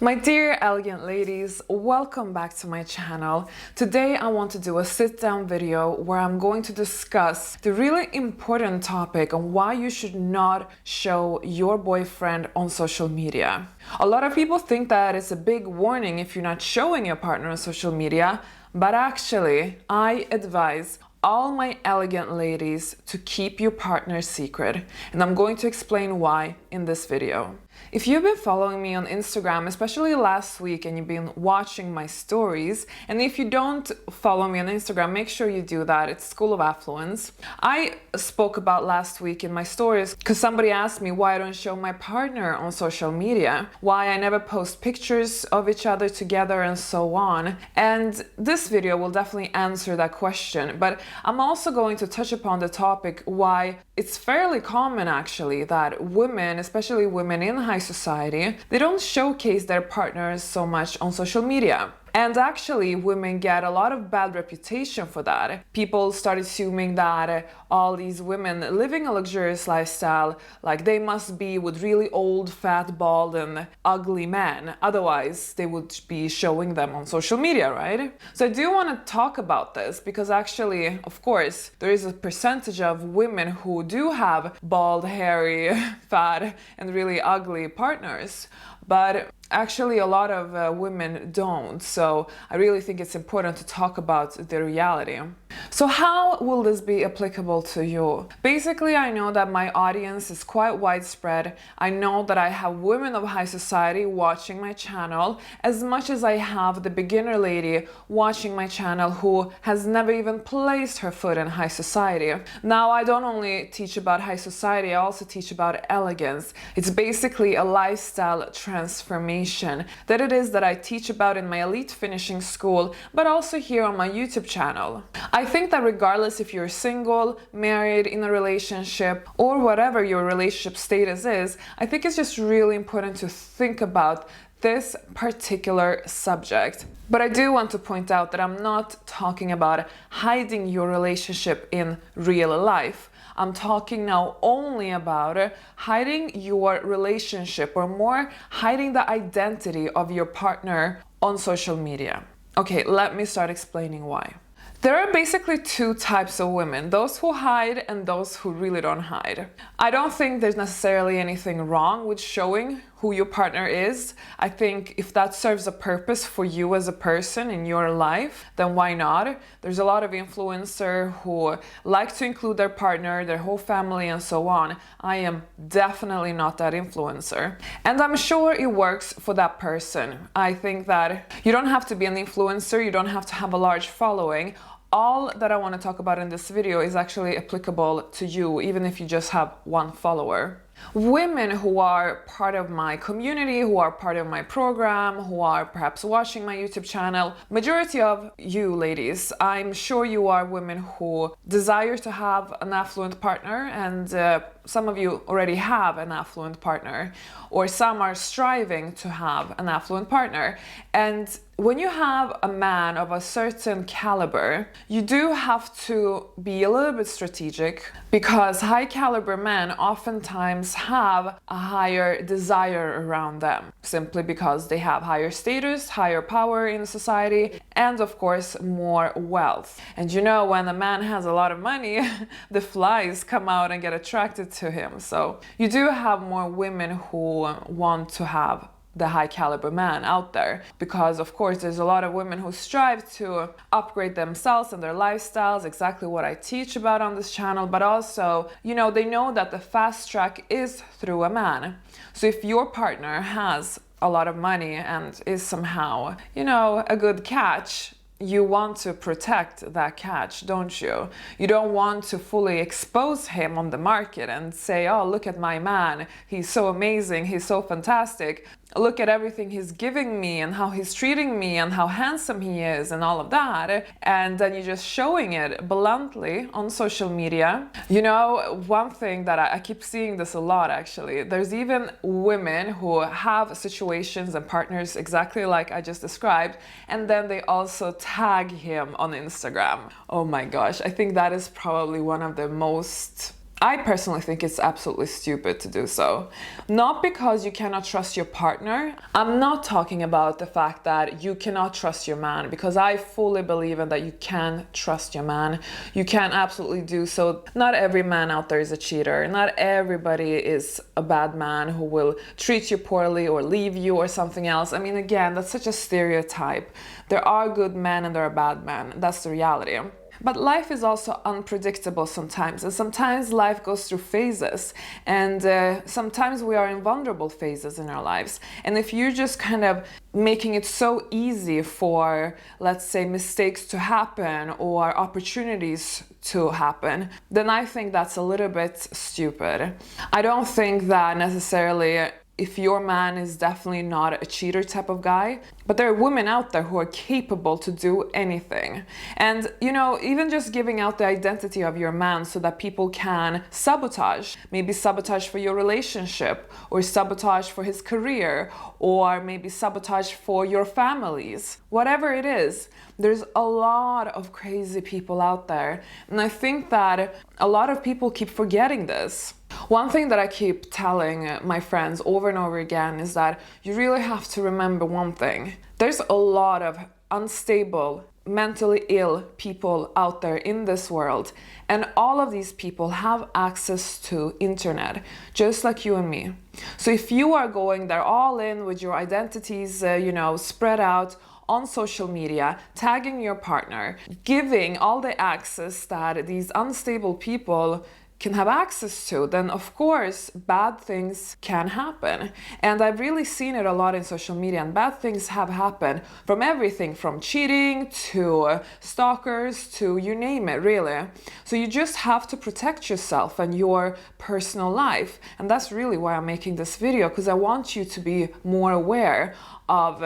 My dear elegant ladies, welcome back to my channel. Today I want to do a sit-down video where I'm going to discuss the really important topic on why you should not show your boyfriend on social media. A lot of people think that it's a big warning if you're not showing your partner on social media, but actually I advise all my elegant ladies to keep your partner secret, and I'm going to explain why in this video. If you've been following me on Instagram, especially last week, and you've been watching my stories, and if you don't follow me on Instagram, make sure you do that. It's School of Affluence. I spoke about last week in my stories because somebody asked me why I don't show my partner on social media, why I never post pictures of each other together and so on. And this video will definitely answer that question, but I'm also going to touch upon the topic why it's fairly common actually that women, especially women in high society, they don't showcase their partners so much on social media. And actually, women get a lot of bad reputation for that. People start assuming that all these women living a luxurious lifestyle, like they must be with really old, fat, bald, and ugly men. Otherwise, they would be showing them on social media, right? So I do want to talk about this because actually, of course, there is a percentage of women who do have bald, hairy, fat, and really ugly partners. But actually, a lot of women don't. So I really think it's important to talk about the reality. So how will this be applicable to you? Basically, I know that my audience is quite widespread. I know that I have women of high society watching my channel as much as I have the beginner lady watching my channel who has never even placed her foot in high society. Now, I don't only teach about high society, I also teach about elegance. It's basically a lifestyle transformation that it is that I teach about in my elite finishing school, but also here on my YouTube channel. I think that regardless if you're single, married, in a relationship, or whatever your relationship status is, I think it's just really important to think about this particular subject. But I do want to point out that I'm not talking about hiding your relationship in real life. I'm talking now only about hiding your relationship, or more, hiding the identity of your partner on social media. Okay, let me start explaining why. There are basically two types of women, those who hide and those who really don't hide. I don't think there's necessarily anything wrong with showing who your partner is. I think if that serves a purpose for you as a person in your life, then why not? There's a lot of influencers who like to include their partner, their whole family, and so on. I am definitely not that influencer. And I'm sure it works for that person. I think that you don't have to be an influencer, you don't have to have a large following. All that I want to talk about in this video is actually applicable to you, even if you just have one follower. Women who are part of my community, who are part of my program, who are perhaps watching my YouTube channel, majority of you ladies, I'm sure you are women who desire to have an affluent partner, and some of you already have an affluent partner, or some are striving to have an affluent partner. And when you have a man of a certain caliber, you do have to be a little bit strategic, because high caliber men oftentimes have a higher desire around them, simply because they have higher status, higher power in society, and of course more wealth. And you know, when a man has a lot of money, the flies come out and get attracted to him. So you do have more women who want to have the high caliber man out there, because of course there's a lot of women who strive to upgrade themselves and their lifestyles, exactly what I teach about on this channel, but also, you know, they know that the fast track is through a man. So if your partner has a lot of money and is somehow, you know, a good catch, you want to protect that catch, don't you? You don't want to fully expose him on the market and say, oh, look at my man, he's so amazing, he's so fantastic. Look at everything he's giving me and how he's treating me and how handsome he is and all of that. And then you're just showing it bluntly on social media. You know, one thing that I keep seeing this a lot actually, there's even women who have situations and partners exactly like I just described, and then they also tag him on Instagram. Oh my gosh, I think that is probably one of the most I personally think it's absolutely stupid to do so. Not because you cannot trust your partner. I'm not talking about the fact that you cannot trust your man, because I fully believe in that you can trust your man. You can absolutely do so. Not every man out there is a cheater. Not everybody is a bad man who will treat you poorly or leave you or something else. I mean, again, that's such a stereotype. There are good men and there are bad men. That's the reality. But life is also unpredictable sometimes, and sometimes life goes through phases, and sometimes we are in vulnerable phases in our lives. And if you're just kind of making it so easy for, let's say, mistakes to happen or opportunities to happen, then I think that's a little bit stupid. I don't think that necessarily if your man is definitely not a cheater type of guy, but there are women out there who are capable to do anything. And, you know, even just giving out the identity of your man so that people can sabotage, maybe sabotage for your relationship, or sabotage for his career, or maybe sabotage for your families, whatever it is. There's a lot of crazy people out there. And I think that a lot of people keep forgetting this. One thing that I keep telling my friends over and over again is that you really have to remember one thing. There's a lot of unstable, mentally ill people out there in this world, and all of these people have access to internet, just like you and me. So if you are going there all in with your identities, spread out on social media, tagging your partner, giving all the access that these unstable people can have access to, then of course bad things can happen. And I've really seen it a lot in social media, and bad things have happened from everything from cheating to stalkers to you name it, really. So you just have to protect yourself and your personal life. And that's really why I'm making this video, because I want you to be more aware of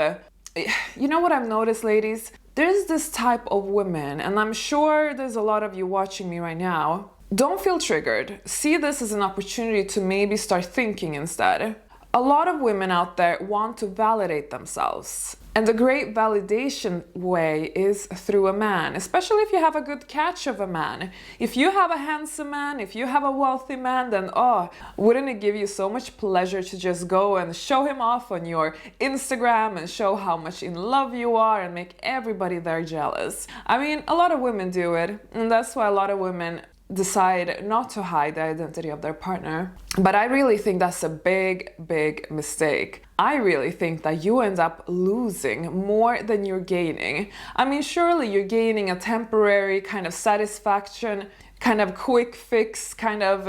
you know what I've noticed, ladies? There's this type of women, and I'm sure there's a lot of you watching me right now. Don't feel triggered. See this as an opportunity to maybe start thinking instead. A lot of women out there want to validate themselves. And the great validation way is through a man, especially if you have a good catch of a man. If you have a handsome man, if you have a wealthy man, then wouldn't it give you so much pleasure to just go and show him off on your Instagram and show how much in love you are and make everybody there jealous? I mean, a lot of women do it, and that's why a lot of women decide not to hide the identity of their partner. But I really think that's a big, big mistake. I really think that you end up losing more than you're gaining. I mean, surely you're gaining a temporary kind of satisfaction, kind of quick fix, kind of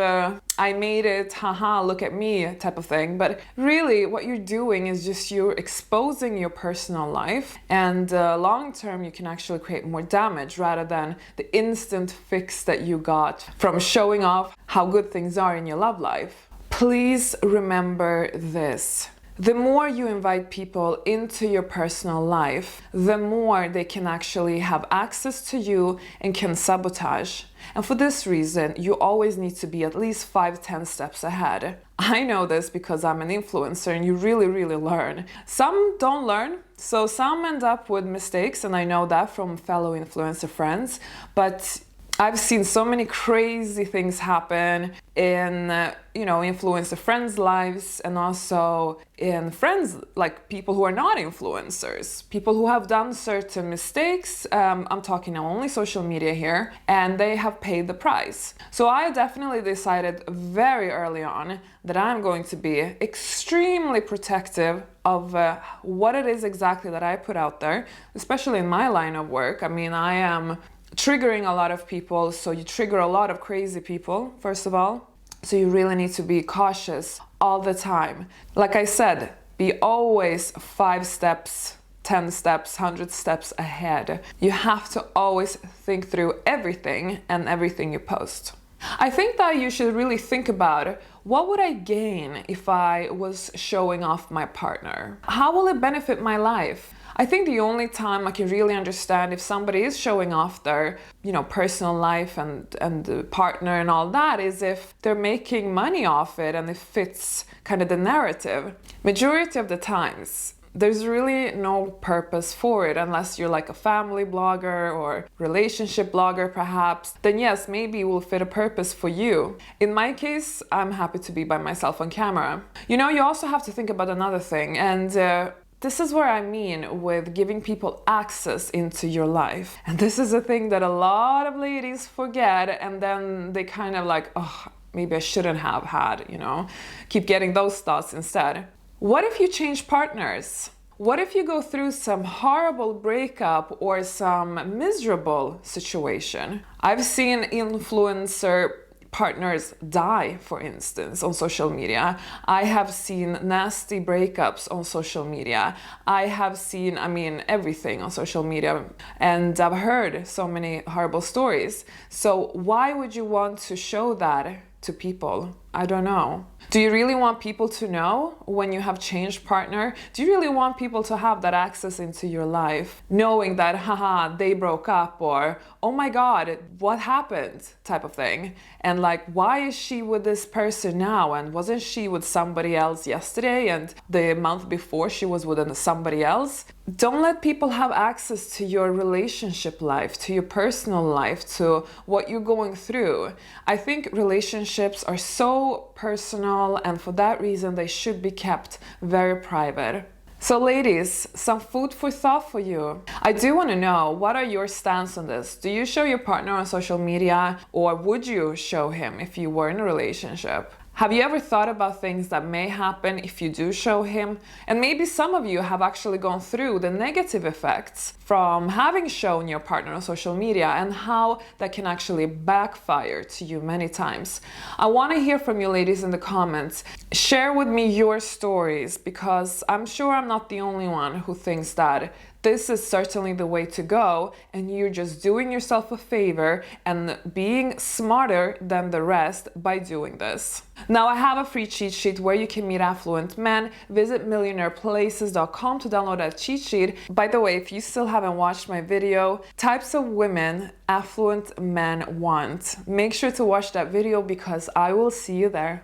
I made it, haha, look at me type of thing. But really what you're doing is just you're exposing your personal life, and long term you can actually create more damage rather than the instant fix that you got from showing off how good things are in your love life. Please remember this. The more you invite people into your personal life, the more they can actually have access to you and can sabotage. And for this reason, you always need to be at least 5-10 steps ahead. I know this because I'm an influencer, and you really, really learn. Some don't learn, so some end up with mistakes, and I know that from fellow influencer friends, but I've seen so many crazy things happen in, influencer friends' lives, and also in friends, like people who are not influencers, people who have done certain mistakes. I'm talking now only social media here, and they have paid the price. So I definitely decided very early on that I'm going to be extremely protective of what it is exactly that I put out there, especially in my line of work. I mean, I am triggering a lot of people, so you trigger a lot of crazy people, first of all. So you really need to be cautious all the time. Like I said, be always 5 steps, 10 steps, 100 steps ahead. You have to always think through everything and everything you post. I think that you should really think about, what would I gain if I was showing off my partner? How will it benefit my life? I think the only time I can really understand if somebody is showing off their, personal life and the partner and all that is if they're making money off it and it fits kind of the narrative. Majority of the times, there's really no purpose for it unless you're like a family blogger or relationship blogger perhaps. Then yes, maybe it will fit a purpose for you. In my case, I'm happy to be by myself on camera. You know, you also have to think about another thing, and this is what I mean with giving people access into your life. And this is a thing that a lot of ladies forget, and then they kind of like, oh, maybe I shouldn't have had, you know, keep getting those thoughts instead. What if you change partners? What if you go through some horrible breakup or some miserable situation? I've seen influencer partners die, for instance, on social media. I have seen nasty breakups on social media. I have seen, everything on social media, and I've heard so many horrible stories. So why would you want to show that to people? I don't know. Do you really want people to know when you have changed partner? Do you really want people to have that access into your life, knowing that, haha, they broke up, or, oh my God, what happened, type of thing? And like, why is she with this person now? And wasn't she with somebody else yesterday? And the month before she was with somebody else? Don't let people have access to your relationship life, to your personal life, to what you're going through. I think relationships are so personal, and for that reason they should be kept very private. So ladies, some food for thought for you. I do want to know, what are your stance on this? Do you show your partner on social media, or would you show him if you were in a relationship? Have you ever thought about things that may happen if you do show him? And maybe some of you have actually gone through the negative effects from having shown your partner on social media and how that can actually backfire to you many times. I want to hear from you ladies in the comments. Share with me your stories, because I'm sure I'm not the only one who thinks that this is certainly the way to go, and you're just doing yourself a favor and being smarter than the rest by doing this. Now, I have a free cheat sheet where you can meet affluent men. Visit millionaireplaces.com to download that cheat sheet. By the way, if you still haven't watched my video, Types of Women Affluent Men Want, make sure to watch that video because I will see you there.